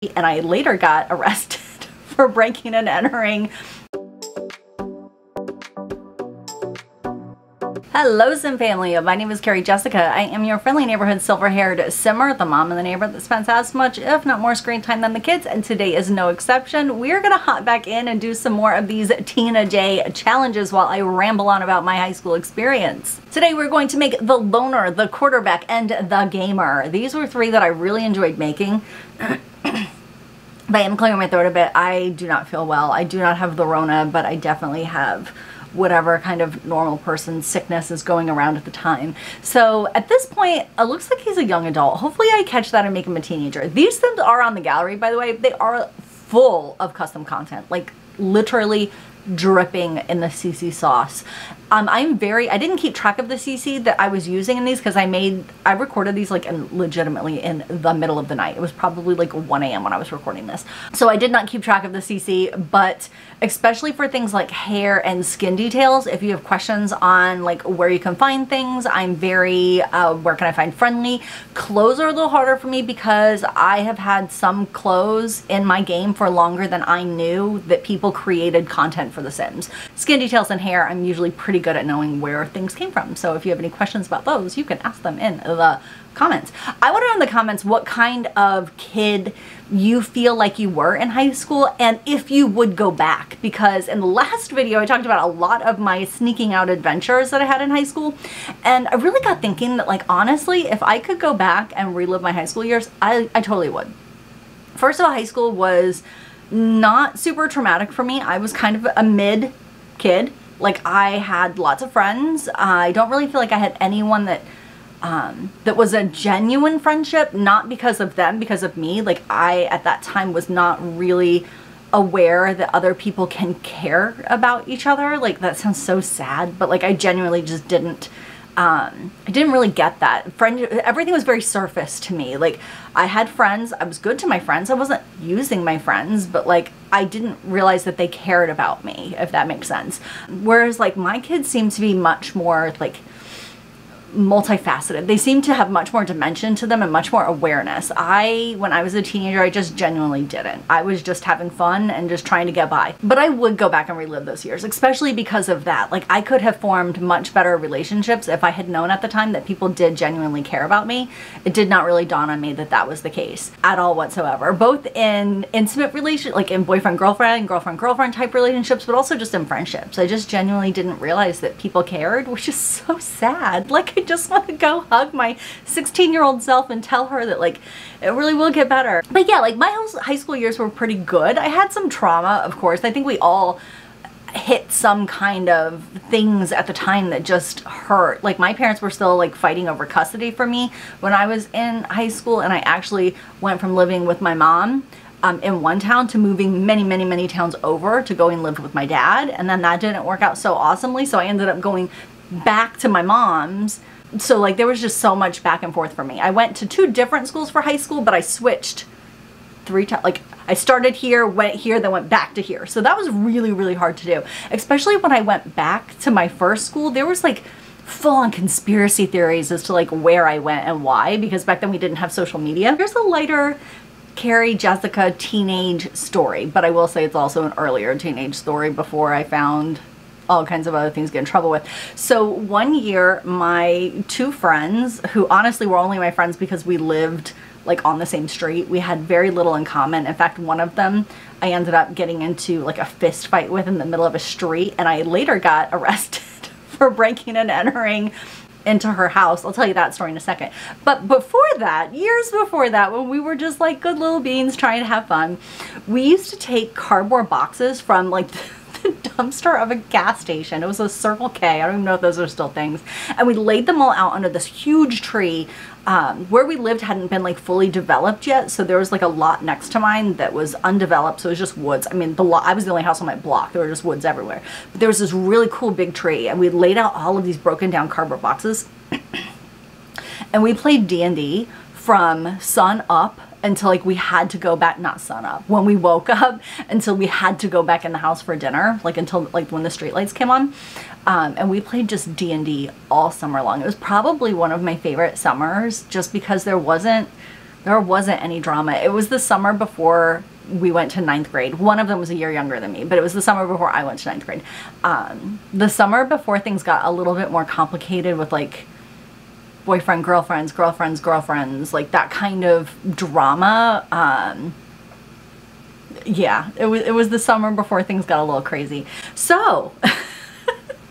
and I later got arrested for breaking and entering. Hello Sim family, my name is Carrie Jessica. I am your friendly neighborhood silver-haired simmer, the mom in the neighborhood that spends as much, if not more, screen time than the kids, and today is no exception. We're gonna hop back in and do some more of these Tina J challenges while I ramble on about my high school experience. Today we're going to make the loner, the quarterback, and the gamer. These were three that I really enjoyed making. But I am clearing my throat a bit. I do not feel well. I do not have the Rona, but I definitely have whatever kind of normal person sickness is going around at the time. So at this point, it looks like he's a young adult. Hopefully I catch that and make him a teenager. These Sims are on the gallery, by the way. They are full of custom content, like literally dripping in the CC sauce. I didn't keep track of the CC that I was using in these because I recorded these like legitimately in the middle of the night. It was probably like 1 a.m. when I was recording this. So I did not keep track of the CC, but especially for things like hair and skin details, if you have questions on like where you can find things, I'm very, where can I find friendly? Clothes are a little harder for me because I have had some clothes in my game for longer than I knew that people created content for The Sims. Skin details and hair, I'm usually pretty good at knowing where things came from. So if you have any questions about those, you can ask them in the comments. I want to know in the comments what kind of kid you feel like you were in high school and if you would go back, because in the last video I talked about a lot of my sneaking out adventures that I had in high school, and I really got thinking that, like, honestly, if I could go back and relive my high school years, I totally would. First of all, high school was not super traumatic for me. I was kind of a mid kid. Like, I had lots of friends. I don't really feel like I had anyone that that was a genuine friendship, not because of them, because of me. Like, I at that time was not really aware that other people can care about each other. Like, that sounds so sad, but like I genuinely just didn't I didn't really get that. Everything was very surface to me. Like, I had friends, I was good to my friends, I wasn't using my friends, but like I didn't realize that they cared about me, if that makes sense. Whereas like my kids seem to be much more like multifaceted. They seem to have much more dimension to them and much more awareness. When I was a teenager, I just genuinely didn't. I was just having fun and just trying to get by. But I would go back and relive those years, especially because of that. Like, I could have formed much better relationships if I had known at the time that people did genuinely care about me. It did not really dawn on me that that was the case at all whatsoever, both in intimate relationships, like in boyfriend-girlfriend, girlfriend-girlfriend type relationships, but also just in friendships. I just genuinely didn't realize that people cared, which is so sad. Like, I just want to go hug my 16-year-old self and tell her that, like, it really will get better. But yeah, like, my high school years were pretty good. I had some trauma, of course. I think we all hit some kind of things at the time that just hurt. Like, my parents were still like fighting over custody for me when I was in high school, and I actually went from living with my mom in one town to moving many towns over to go and live with my dad, and then that didn't work out so awesomely, so I ended up going back to my mom's. So like there was just so much back and forth for me. I went to 2 different schools for high school, but I switched 3 times. Like, I started here, went here, then went back to here. So that was really hard to do. Especially when I went back to my first school, there was like full-on conspiracy theories as to like where I went and why, because back then we didn't have social media. Here's a lighter Carrie Jessica teenage story, but I will say it's also an earlier teenage story before I found all kinds of other things to get in trouble with. So one year, my 2 friends, who honestly were only my friends because we lived like on the same street, we had very little in common. In fact, one of them I ended up getting into like a fist fight with in the middle of a street, and I later got arrested for breaking and entering into her house. I'll tell you that story in a second. But before that, years before that, when we were just like good little beans trying to have fun, we used to take cardboard boxes from like the dumpster of a gas station. It was a Circle K. I don't even know if those are still things. And we laid them all out under this huge tree. Where we lived hadn't been like fully developed yet, so there was like a lot next to mine that was undeveloped, so it was just woods. I mean, I was the only house on my block. There were just woods everywhere. But there was this really cool big tree, and we laid out all of these broken down cardboard boxes. And we played D&D from sun up until like we had to go back, not sun up, when we woke up, until we had to go back in the house for dinner, like until like when the street lights came on. And we played just D&D all summer long. It was probably one of my favorite summers just because there wasn't There wasn't any drama. It was the summer before we went to 9th grade. One of them was a year younger than me, but it was the summer before I went to 9th grade. The summer before things got a little bit more complicated with like boyfriend, girlfriends, girlfriends, girlfriends, like that kind of drama. Yeah, it was the summer before things got a little crazy. So,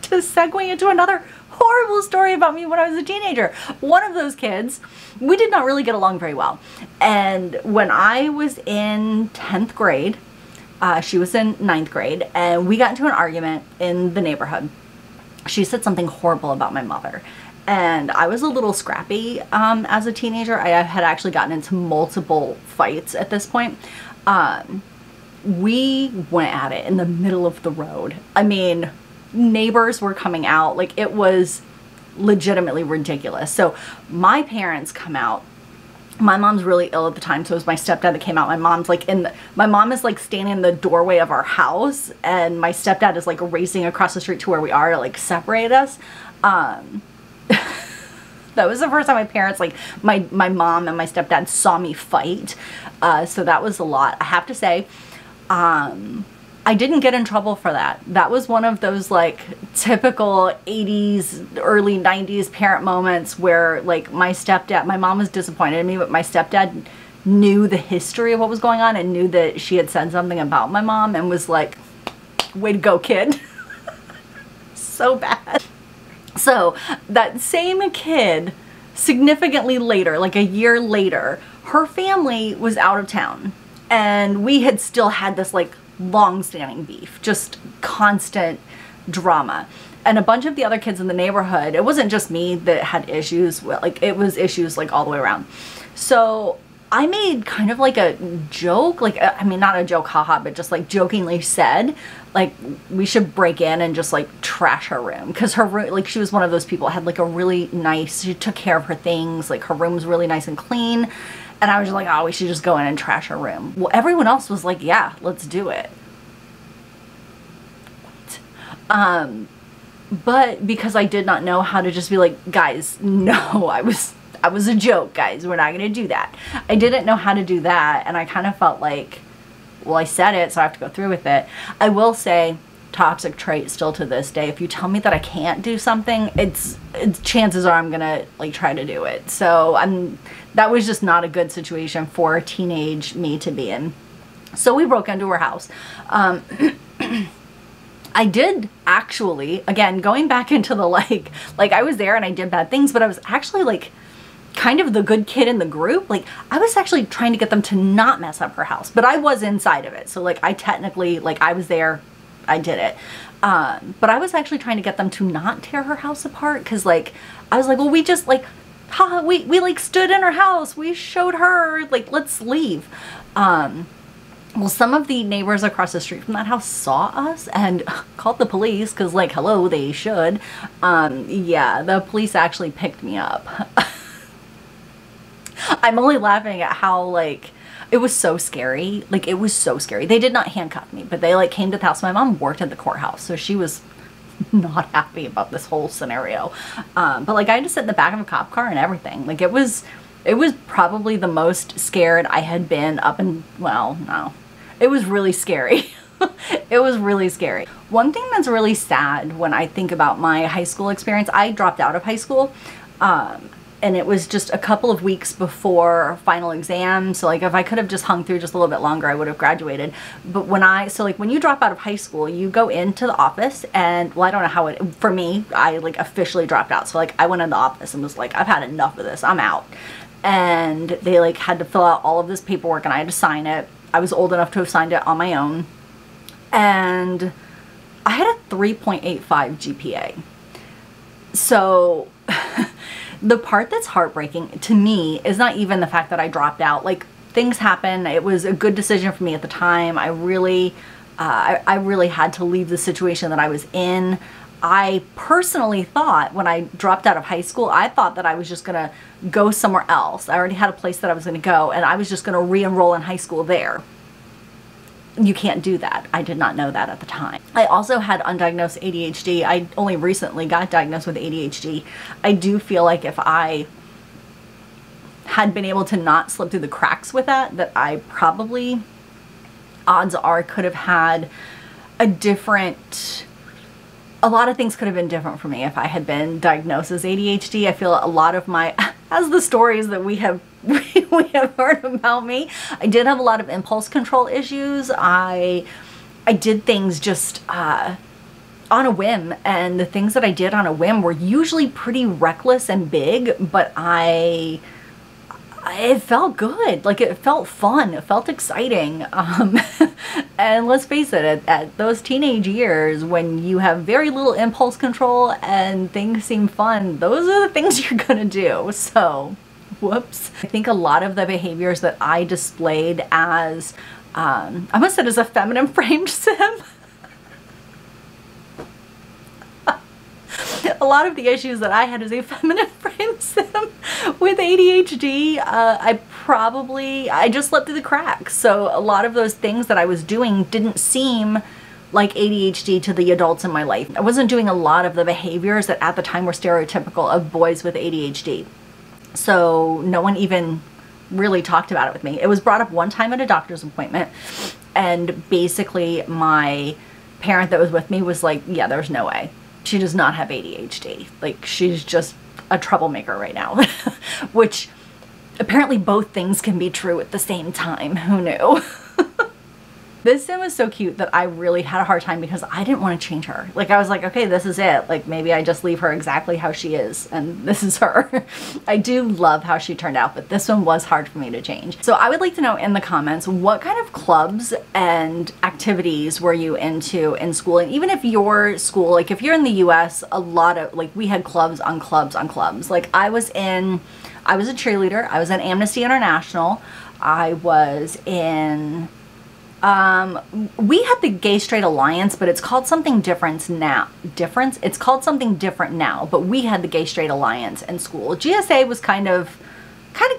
to segue into another horrible story about me when I was a teenager. One of those kids, we did not really get along very well. And when I was in 10th grade, she was in 9th grade, and we got into an argument in the neighborhood. She said something horrible about my mother. And I was a little scrappy as a teenager. I had actually gotten into multiple fights at this point. We went at it in the middle of the road. I mean, neighbors were coming out. Like, it was legitimately ridiculous. So my parents come out. My mom's really ill at the time, so it was my stepdad that came out. My mom's like my mom is like standing in the doorway of our house, and my stepdad is like racing across the street to where we are to like separate us. That was the first time my parents, like my mom and my stepdad, saw me fight. So that was a lot. I have to say, I didn't get in trouble for that. That was one of those like typical 80s, early 90s parent moments where like my mom was disappointed in me, but my stepdad knew the history of what was going on and knew that she had said something about my mom and was like, way to go, kid. So bad. So that same kid, significantly later, like a year later, her family was out of town, and we had still had this like long-standing beef, just constant drama. And a bunch of the other kids in the neighborhood, it wasn't just me that had issues, like it was issues like all the way around. So I made kind of like a joke, like, I mean, not a joke, haha, but just like jokingly said, like, we should break in and just like trash her room. Cause her room, like, she was one of those people, had like a really nice, she took care of her things, like her room was really nice and clean. And I was just like, oh, we should just go in and trash her room. Well, everyone else was like, yeah, let's do it. But because I did not know how to just be like, guys, no, I was a joke, guys, we're not gonna do that. I didn't know how to do that, and I kind of felt like, well, I said it, so I have to go through with it. I will say, toxic trait still to this day, if you tell me that I can't do something, it's chances are I'm gonna like try to do it. So that was just not a good situation for teenage me to be in. So we broke into her house. I did actually, again, going back into the like I was there and I did bad things, but I was actually like kind of the good kid in the group. Like, I was actually trying to get them to not mess up her house, but I was inside of it. So like, I technically, like, I was there, I did it. But I was actually trying to get them to not tear her house apart. Cause like, I was like, well, we just like, haha, we like stood in her house. We showed her, like, let's leave. Well, some of the neighbors across the street from that house saw us and called the police because, like, hello, they should. Yeah, the police actually picked me up. I'm only laughing at how, like, it was so scary. Like, it was so scary. They did not handcuff me, but they, like, came to the house. My mom worked at the courthouse, so she was not happy about this whole scenario. But, like, I had to sit in the back of a cop car and everything. Like, it was probably the most scared I had been up in, well, no. It was really scary. It was really scary. One thing that's really sad when I think about my high school experience, I dropped out of high school, and it was just a couple of weeks before final exam. So like, if I could have just hung through just a little bit longer, I would have graduated. But when you drop out of high school, you go into the office and, well, I don't know how for me, I like officially dropped out. So like, I went in the office and was like, I've had enough of this, I'm out. And they like had to fill out all of this paperwork and I had to sign it. I was old enough to have signed it on my own. And I had a 3.85 GPA. So the part that's heartbreaking to me is not even the fact that I dropped out. Like, things happen. It was a good decision for me at the time. I really had to leave the situation that I was in. I personally thought when I dropped out of high school, I thought that I was just gonna go somewhere else. I already had a place that I was gonna go and I was just gonna re-enroll in high school there. You can't do that. I did not know that at the time. I also had undiagnosed ADHD. I only recently got diagnosed with ADHD. I do feel like if I had been able to not slip through the cracks with that I probably, odds are, could have had a lot of things could have been different for me if I had been diagnosed as ADHD. I feel a lot of my, as the stories that we have heard about me, I did have a lot of impulse control issues. I did things just on a whim, and the things that I did on a whim were usually pretty reckless and big, but it felt good. Like, it felt fun. It felt exciting. And let's face it, at those teenage years, when you have very little impulse control and things seem fun, those are the things you're gonna do. So, whoops. I think a lot of the behaviors that I displayed as, I must have said as a feminine framed sim. A lot of the issues that I had as a feminine frame sim with ADHD, I just slipped through the cracks. So a lot of those things that I was doing didn't seem like ADHD to the adults in my life. I wasn't doing a lot of the behaviors that at the time were stereotypical of boys with ADHD. So no one even really talked about it with me. It was brought up one time at a doctor's appointment, and basically my parent that was with me was like, yeah, there's no way. She does not have ADHD. Like, she's just a troublemaker right now. Which, apparently both things can be true at the same time. Who knew? This sim was so cute that I really had a hard time because I didn't want to change her. Like, I was like, okay, this is it. Like, maybe I just leave her exactly how she is, and this is her. I do love how she turned out, but this one was hard for me to change. So I would like to know in the comments, what kind of clubs and activities were you into in school? And even if your school, like if you're in the US, a lot of, like, we had clubs on clubs on clubs. Like, I was a cheerleader. I was in Amnesty International. I was in... we had the Gay Straight Alliance, but it's called something different now. It's called something different now, but we had the Gay Straight Alliance in school. GSA was kind of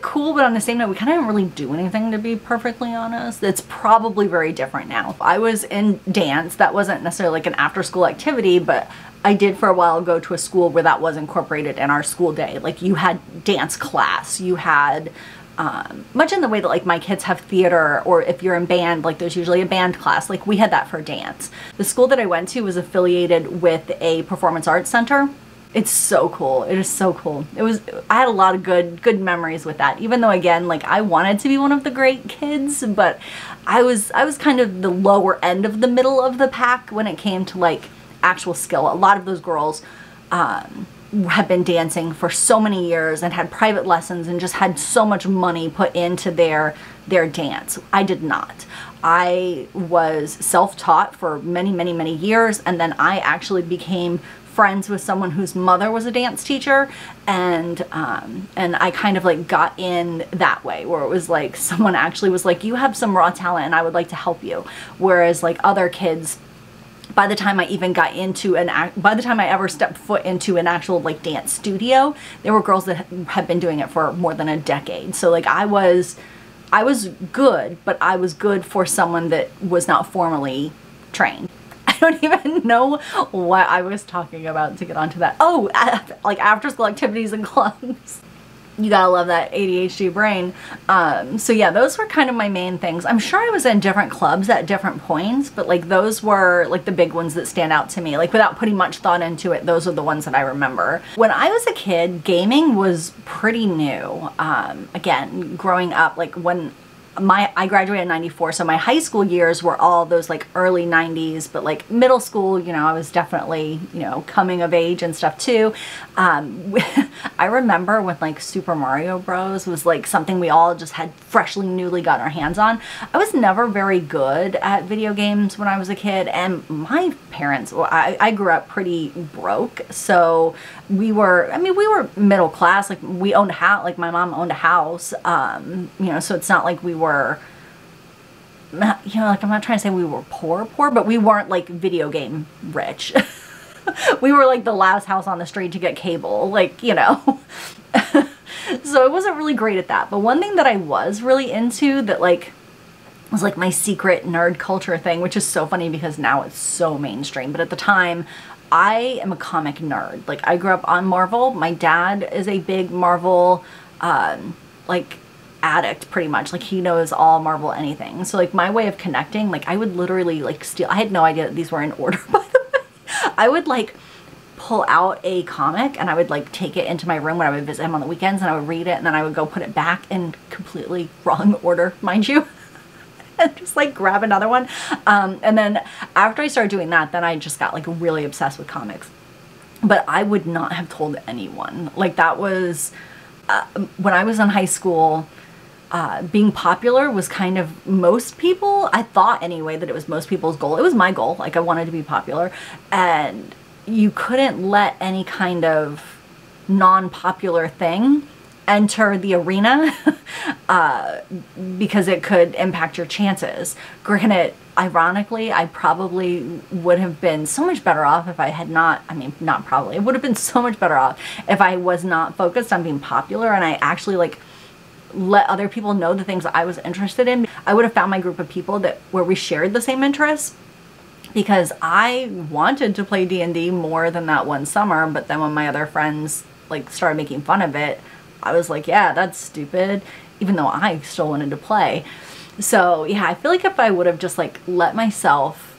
cool, but on the same note, we kind of didn't really do anything, to be perfectly honest. It's probably very different now. I was in dance. That wasn't necessarily like an after-school activity, but I did for a while go to a school where that was incorporated in our school day. Like, you had dance class, you had... much in the way that like my kids have theater, or if you're in band, like there's usually a band class. Like, we had that for dance. The school that I went to was affiliated with a performance arts center. It's so cool. It is so cool. I had a lot of good memories with that, even though, again, like, I wanted to be one of the great kids, but I was kind of the lower end of the middle of the pack when it came to like actual skill. A lot of those girls have been dancing for so many years and had private lessons and just had so much money put into their dance. I did not. I was self-taught for many years, and then I actually became friends with someone whose mother was a dance teacher, and I kind of like got in that way, where it was like someone actually was like, you have some raw talent and I would like to help you. Whereas like other kids, by the time I even got into by the time I ever stepped foot into an actual like dance studio, there were girls that had been doing it for more than a decade. So like I was good, but I was good for someone that was not formally trained. I don't even know what I was talking about to get onto that. Oh, like after school activities and clubs. You gotta love that ADHD brain. So yeah, those were kind of my main things. I'm sure I was in different clubs at different points, but like those were like the big ones that stand out to me. Like, without putting much thought into it, those are the ones that I remember. When I was a kid, gaming was pretty new. Again, growing up, like when I graduated in '94, so my high school years were all those like early '90s, but like middle school, you know, I was definitely, you know, coming of age and stuff too. I remember when like Super Mario Bros was like something we all just had freshly newly gotten our hands on. I was never very good at video games when I was a kid, and my parents, well, I grew up pretty broke, so we were middle class. Like, we owned a house, like my mom owned a house, you know, so it's not like we were, you know, like, I'm not trying to say we were poor, but we weren't like video game rich. We were like the last house on the street to get cable, like, you know. So I wasn't really great at that. But one thing that I was really into that like was like my secret nerd culture thing, which is so funny because now it's so mainstream, but at the time I am a comic nerd. Like, I grew up on Marvel. My dad is a big Marvel like addict pretty much. Like he knows all Marvel anything. So like my way of connecting, like I would literally like steal, I had no idea that these were in order by the way. I would like pull out a comic and I would like take it into my room when I would visit him on the weekends, and I would read it, and then I would go put it back in completely wrong order, mind you. And just like grab another one. And then after I started doing that, then I just got like really obsessed with comics. But I would not have told anyone. Like that was, when I was in high school, being popular was kind of most people, I thought anyway, that it was most people's goal. It was my goal. Like I wanted to be popular, and you couldn't let any kind of non-popular thing enter the arena because it could impact your chances. Granted, ironically, I probably would have been so much better off if I had not, I mean, not probably, it would have been so much better off if I was not focused on being popular and I actually like let other people know the things I was interested in. I would have found my group of people that where we shared the same interests, because I wanted to play D&D more than that one summer, but then when my other friends like started making fun of it, I was like, yeah, that's stupid, even though I still wanted to play. So yeah, I feel like if I would have just like let myself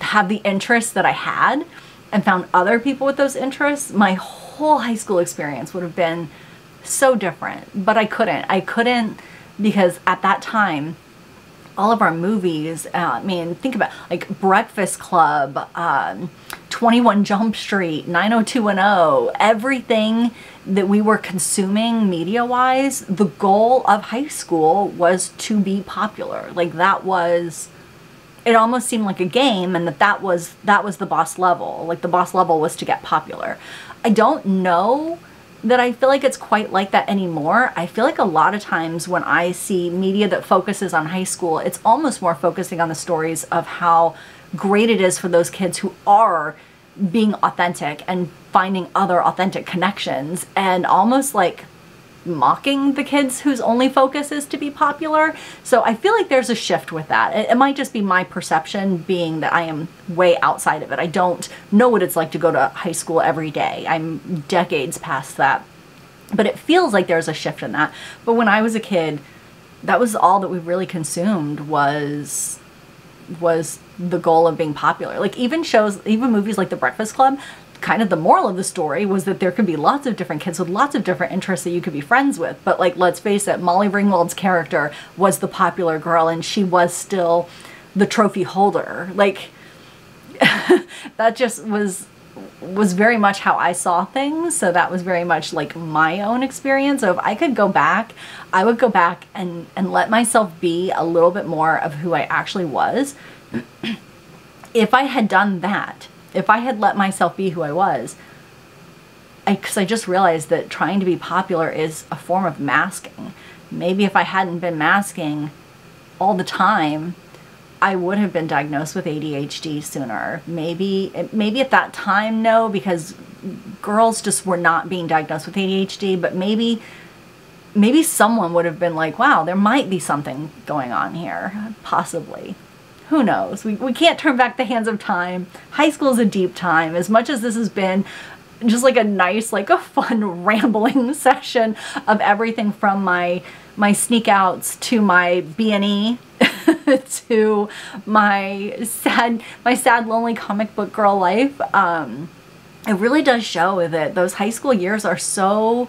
have the interests that I had and found other people with those interests, my whole high school experience would have been so different. But I couldn't because at that time, all of our movies, I mean, think about like Breakfast Club, 21 Jump Street, 90210, everything that we were consuming media-wise, the goal of high school was to be popular. Like that was, it almost seemed like a game, and that was the boss level. Like the boss level was to get popular. I don't know that I feel like it's quite like that anymore. I feel like a lot of times when I see media that focuses on high school, it's almost more focusing on the stories of how great it is for those kids who are being authentic and finding other authentic connections, and almost like mocking the kids whose only focus is to be popular. So I feel like there's a shift with that. It might just be my perception, being that I am way outside of it. I don't know what it's like to go to high school every day. I'm decades past that. But it feels like there's a shift in that. But when I was a kid, that was all that we really consumed was the goal of being popular. Like even shows, even movies like The Breakfast Club, kind of the moral of the story was that there could be lots of different kids with lots of different interests that you could be friends with. But like, let's face it, Molly Ringwald's character was the popular girl, and she was still the trophy holder. Like that just was very much how I saw things. So that was very much like my own experience. So if I could go back, I would go back and let myself be a little bit more of who I actually was. If I had done that, if I had let myself be who I was, because I just realized that trying to be popular is a form of masking. Maybe if I hadn't been masking all the time, I would have been diagnosed with ADHD sooner. Maybe at that time, no, because girls just were not being diagnosed with ADHD, but maybe someone would have been like, wow, there might be something going on here, possibly. Who knows? We can't turn back the hands of time. High school is a deep time. As much as this has been just like a nice, like a fun rambling session of everything from my sneak outs to my B&E to my sad lonely comic book girl life, it really does show that those high school years are so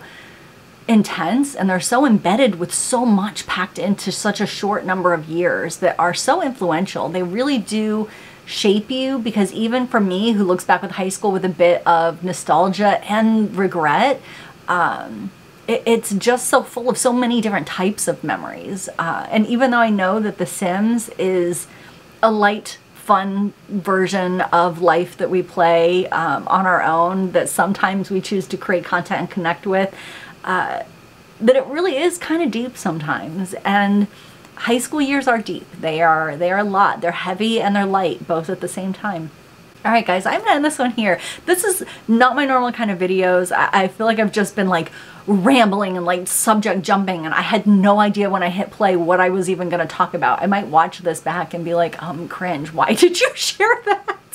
intense, and they're so embedded with so much packed into such a short number of years that are so influential. They really do shape you, because even for me, who looks back with high school with a bit of nostalgia and regret, it's just so full of so many different types of memories. And even though I know that The Sims is a light, fun version of life that we play on our own, that sometimes we choose to create content and connect with, that it really is kind of deep sometimes. And high school years are deep. They are a lot. They're heavy and they're light, both at the same time. All right, guys, I'm gonna end this one here. This is not my normal kind of videos. I feel like I've just been like rambling and like subject jumping, and I had no idea when I hit play what I was even gonna talk about. I might watch this back and be like, cringe, why did you share that?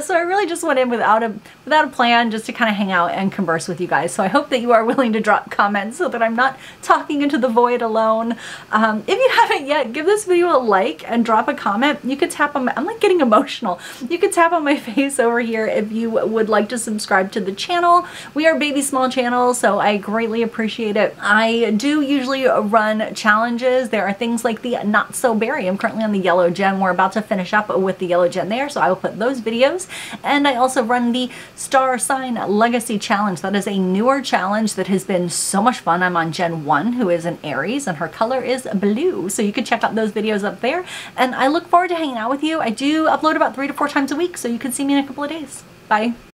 So I really just went in without a plan, just to kind of hang out and converse with you guys. So I hope that you are willing to drop comments so that I'm not talking into the void alone. If you haven't yet, give this video a like and drop a comment. You could tap on I'm like getting emotional. You could tap on my face over here if you would like to subscribe to the channel. We are baby small channel, so I greatly appreciate it. I do usually run challenges. There are things like the Not So Berry. I'm currently on the yellow gem. We're about to finish up with the yellow gem there, so I will put those videos. And I also run the Star Sign Legacy Challenge. That is a newer challenge that has been so much fun. I'm on Gen 1, who is an Aries, and her color is blue. So you can check out those videos up there. And I look forward to hanging out with you. I do upload about 3 to 4 times a week, so you can see me in a couple of days. Bye.